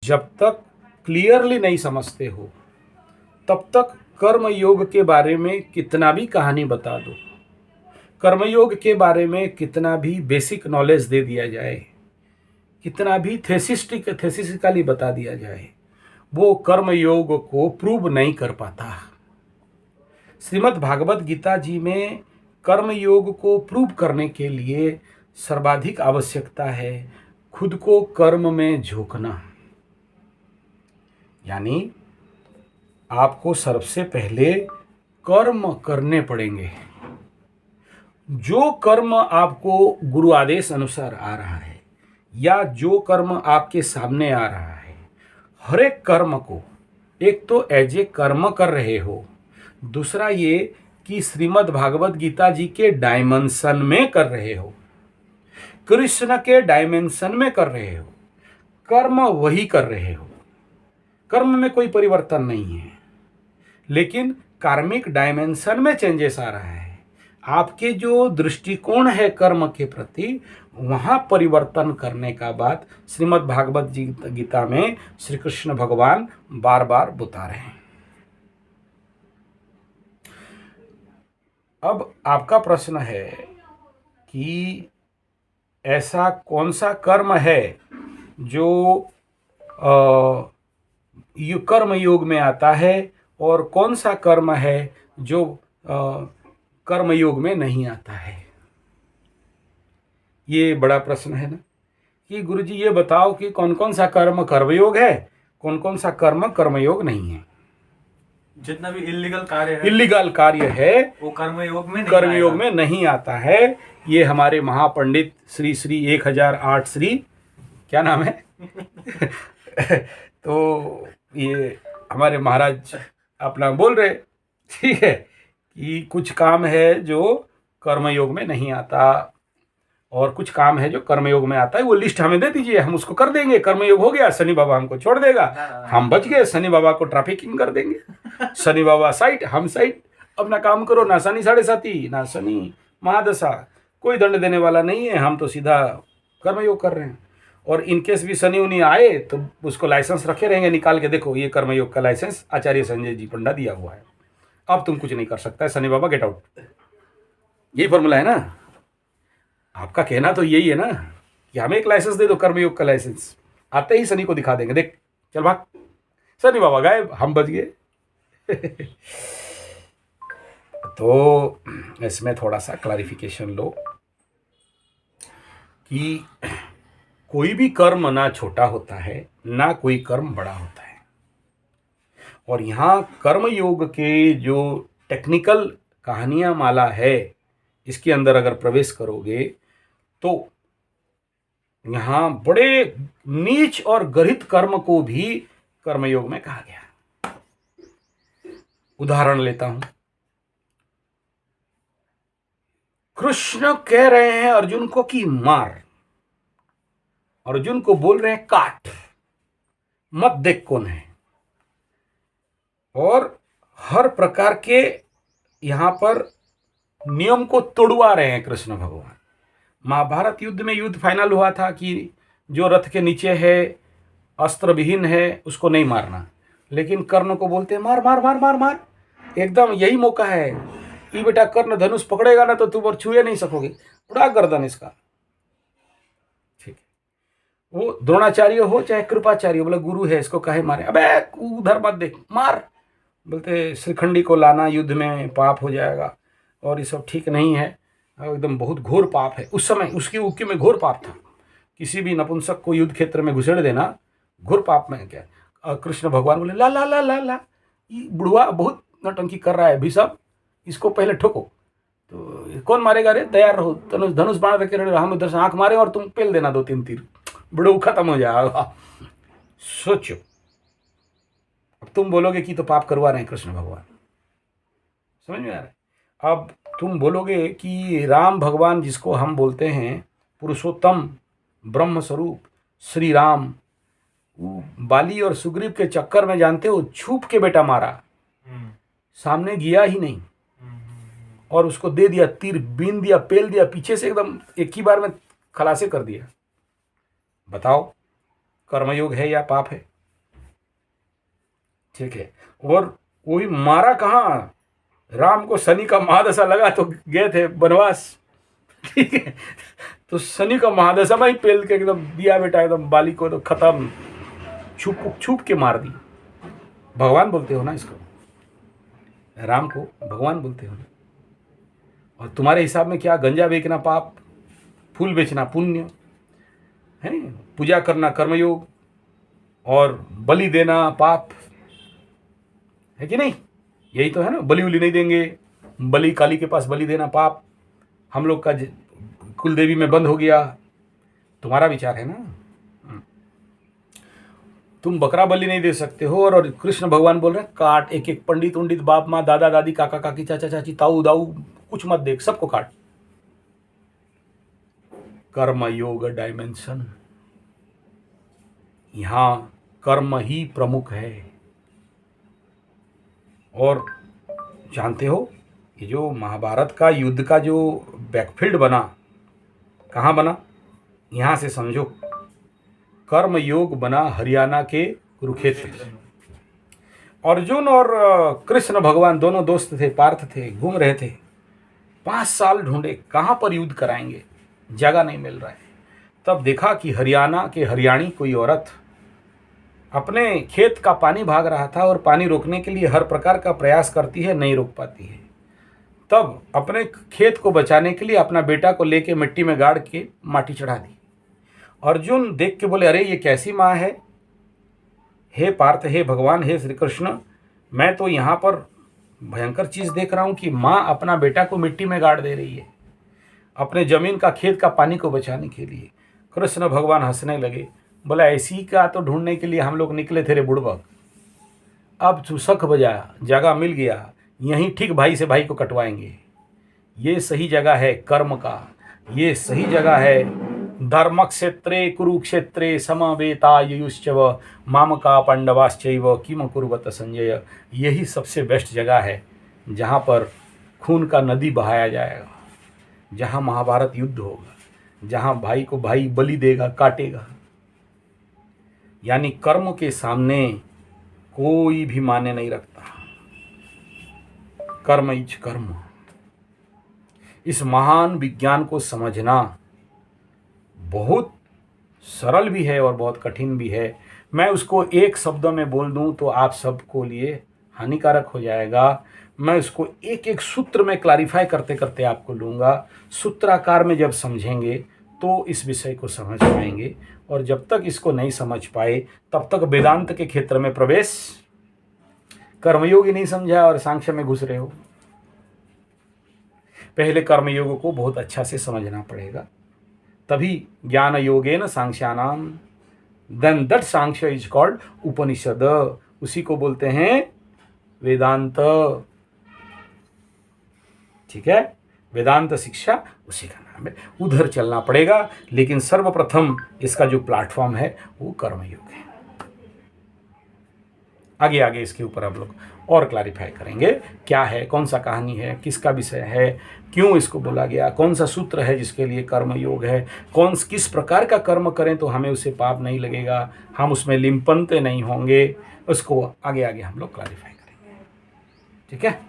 जब तक क्लियरली नहीं समझते हो तब तक कर्मयोग के बारे में कितना भी कहानी बता दो, कर्मयोग के बारे में कितना भी बेसिक नॉलेज दे दिया जाए, कितना भी थेसिस्टिकली बता दिया जाए, वो कर्मयोग को प्रूव नहीं कर पाता। श्रीमद् भागवत गीता जी में कर्मयोग को प्रूव करने के लिए सर्वाधिक आवश्यकता है खुद को कर्म में झोंकना। यानी आपको सबसे पहले कर्म करने पड़ेंगे। जो कर्म आपको गुरु आदेश अनुसार आ रहा है या जो कर्म आपके सामने आ रहा है, हर एक कर्म को एक तो एज ए कर्म कर रहे हो, दूसरा ये कि श्रीमद् भागवत गीता जी के डायमेंशन में कर रहे हो, कृष्ण के डायमेंशन में कर रहे हो, कर्म वही कर रहे हो। कर्म में कोई परिवर्तन नहीं है, लेकिन कार्मिक डायमेंशन में चेंजेस आ रहा है। आपके जो दृष्टिकोण है कर्म के प्रति, वहां परिवर्तन करने का बात श्रीमद् भागवत गीता में श्री कृष्ण भगवान बार बार बता रहे हैं। अब आपका प्रश्न है कि ऐसा कौन सा कर्म है जो कर्म योग में आता है और कौन सा कर्म है जो कर्म योग में नहीं आता है। ये बड़ा प्रश्न है ना कि गुरुजी ये बताओ कि कौन कौन सा कर्म कर्मयोग है, कौन कौन सा कर्म कर्मयोग नहीं है। जितना भी इल्लीगल कार्य है वो कर्मयोग में नहीं आता है। ये हमारे महापंडित श्री श्री 1008 श्री क्या नाम है तो ये हमारे महाराज अपना बोल रहे, ठीक है, कि कुछ काम है जो कर्मयोग में नहीं आता और कुछ काम है जो कर्मयोग में आता है। वो लिस्ट हमें दे दीजिए, हम उसको कर देंगे। कर्मयोग हो गया, शनि बाबा हमको छोड़ देगा, हम बच गए। शनि बाबा को ट्रैफिकिंग कर देंगे। शनि बाबा साइड, हम साइड, अपना काम करो। ना शनि 7.5 ना शनि महादशा, कोई दंड देने वाला नहीं है। हम तो सीधा कर्मयोग कर रहे हैं। और इनकेस भी शनि उनी आए तो उसको लाइसेंस रखे रहेंगे निकाल के, देखो ये कर्मयोग का लाइसेंस आचार्य संजय जी पंडा दिया हुआ है, अब तुम कुछ नहीं कर सकता है, शनि बाबा गेट आउट। यही फॉर्मूला है ना। आपका कहना तो यही है ना कि हमें एक लाइसेंस दे दो, कर्मयोग का लाइसेंस। आते ही शनि को दिखा देंगे, देख चल भाग, शनि बाबा गायब, हम बच गए तो इसमें थोड़ा सा क्लैरिफिकेशन लो कि कोई भी कर्म ना छोटा होता है ना कोई कर्म बड़ा होता है। और यहाँ कर्म योग के जो टेक्निकल कहानियां माला है, इसके अंदर अगर प्रवेश करोगे तो यहाँ बड़े नीच और गरित कर्म को भी कर्मयोग में कहा गया। उदाहरण लेता हूं, कृष्ण कह रहे हैं अर्जुन को कि मार, अर्जुन को बोल रहे हैं काट, मत देख कौन है। और हर प्रकार के यहां पर नियम को तोड़वा रहे हैं कृष्ण भगवान। महाभारत युद्ध में युद्ध फाइनल हुआ था कि जो रथ के नीचे है, अस्त्र विहीन है, उसको नहीं मारना, लेकिन कर्ण को बोलते हैं मार मार मार मार मार, एकदम यही मौका है। ये बेटा कर्ण धनुष पकड़ेगा ना तो तुम और छुए नहीं सकोगे, उड़ा गर्दन इसका। ठीक है, वो द्रोणाचार्य हो चाहे कृपाचार्य, बोले गुरु है इसको काहे मारे, अबे उधर मत देख मार। बोलते श्रीखंडी को लाना युद्ध में पाप हो जाएगा और ये सब ठीक नहीं है, एकदम बहुत घोर पाप है। उस समय उसकी उक्की में घोर पाप था, किसी भी नपुंसक को युद्ध क्षेत्र में घुसेड़ देना घोर पाप में क्या। कृष्ण भगवान बोले ला ला ला ला ला, ये बुढ़वा बहुत नौटंकी कर रहा है, भी सब इसको पहले ठोको। तो कौन मारेगा रे, तैयार रहो, धनुष बाण रखे रहे, हम उधर से आंख मारे और तुम पेल देना 2-3 तीर, बुढ़ऊ खत्म हो जाएगा। सोचो, अब तुम बोलोगे कि तो पाप करवा रहे हैं कृष्ण भगवान, समझ में आ रहा है। अब तुम बोलोगे कि राम भगवान जिसको हम बोलते हैं पुरुषोत्तम ब्रह्म स्वरूप श्री राम, बाली और सुग्रीव के चक्कर में जानते हो छुप के बेटा मारा, सामने गया ही नहीं और उसको दे दिया तीर, बीन दिया, पेल दिया, पीछे से एकदम एक ही बार में खलासे कर दिया। बताओ कर्मयोग है या पाप है? ठीक है। और वही मारा कहाँ, राम को शनि का महादशा लगा तो गए थे वनवास, ठीक है। तो शनि का महादशा में ही पेल के एकदम दिया बेटा, एकदम बाली को तो खत्म, छुप छुप के मार दी। भगवान बोलते हो ना इसको, राम को भगवान बोलते हो ना। और तुम्हारे हिसाब में क्या, गंजा बेचना पाप, फूल बेचना पुण्य है, पूजा करना कर्मयोग, और बलि देना पाप है कि नहीं? यही तो है ना। बलि उली नहीं देंगे, बलि काली के पास बलि देना पाप, हम लोग का कुल देवी में बंद हो गया। तुम्हारा विचार है ना। तुम बकरा बलि नहीं दे सकते हो, और कृष्ण भगवान बोल रहे हैं काट, एक एक पंडित उंडित, बाप माँ, दादा दादी, काका काकी, चाचा चाची, ताऊ दाऊ, कुछ मत देख, सबको काट। कर्म योग डायमेंशन, यहां कर्म ही प्रमुख है। और जानते हो, ये जो महाभारत का युद्ध का जो बैकफील्ड बना, कहाँ बना? यहाँ से समझो, कर्म योग बना हरियाणा के कुरुक्षेत्र। अर्जुन और कृष्ण भगवान दोनों दोस्त थे, पार्थ थे, घूम रहे थे। 5 साल ढूंढे कहाँ पर युद्ध कराएंगे, जगह नहीं मिल रहा है। तब देखा कि हरियाणा के हरियाणी कोई औरत अपने खेत का पानी भाग रहा था, और पानी रोकने के लिए हर प्रकार का प्रयास करती है, नहीं रोक पाती है। तब अपने खेत को बचाने के लिए अपना बेटा को लेके मिट्टी में गाड़ के माटी चढ़ा दी। अर्जुन देख के बोले, अरे ये कैसी माँ है? हे पार्थ, हे भगवान, हे श्री कृष्ण, मैं तो यहाँ पर भयंकर चीज़ देख रहा हूँ कि माँ अपना बेटा को मिट्टी में गाड़ दे रही है, अपने जमीन का खेत का पानी को बचाने के लिए। कृष्ण भगवान हंसने लगे, बोला ऐसी का तो ढूंढने के लिए हम लोग निकले थे रे बुड़बक। अब तू शक बजा, जगह मिल गया, यहीं ठीक भाई से भाई को कटवाएंगे। ये सही जगह है कर्म का, ये सही जगह है धर्म क्षेत्रे कुरुक्षेत्रे समवेतायुश्चव मामका पांडवाश्चैव किम कुर्वत संजय। यही सबसे बेस्ट जगह है जहाँ पर खून का नदी बहाया जाएगा, जहाँ महाभारत युद्ध होगा, जहाँ भाई को भाई बलि देगा, काटेगा। यानी कर्म के सामने कोई भी माने नहीं रखता। कर्म इच कर्म, इस महान विज्ञान को समझना बहुत सरल भी है और बहुत कठिन भी है। मैं उसको एक शब्द में बोल दूं तो आप सबको लिए हानिकारक हो जाएगा। मैं उसको एक एक सूत्र में क्लैरिफाई करते करते आपको लूँगा। सूत्राकार में जब समझेंगे तो इस विषय को समझ पाएंगे, और जब तक इसको नहीं समझ पाए तब तक वेदांत के क्षेत्र में प्रवेश, कर्मयोग ही नहीं समझा और सांख्य में घुस रहे हो। पहले कर्मयोग को बहुत अच्छा से समझना पड़ेगा, तभी ज्ञान योगेन सांख्यानाम, then that Sankhya is called Upanishad. उसी को बोलते हैं वेदांत। ठीक है, वेदांत शिक्षा उसी का नाम है। उधर चलना पड़ेगा, लेकिन सर्वप्रथम इसका जो प्लेटफॉर्म है वो कर्मयोग है। आगे आगे इसके ऊपर आप लोग और क्लैरिफाई करेंगे, क्या है, कौन सा कहानी है, किसका विषय है, क्यों इसको बोला गया, कौन सा सूत्र है जिसके लिए कर्म योग है, किस प्रकार का कर्म करें तो हमें उससे पाप नहीं लगेगा, हम उसमें लिम्पनते नहीं होंगे। उसको आगे आगे हम लोग क्लैरिफाई करेंगे। ठीक है।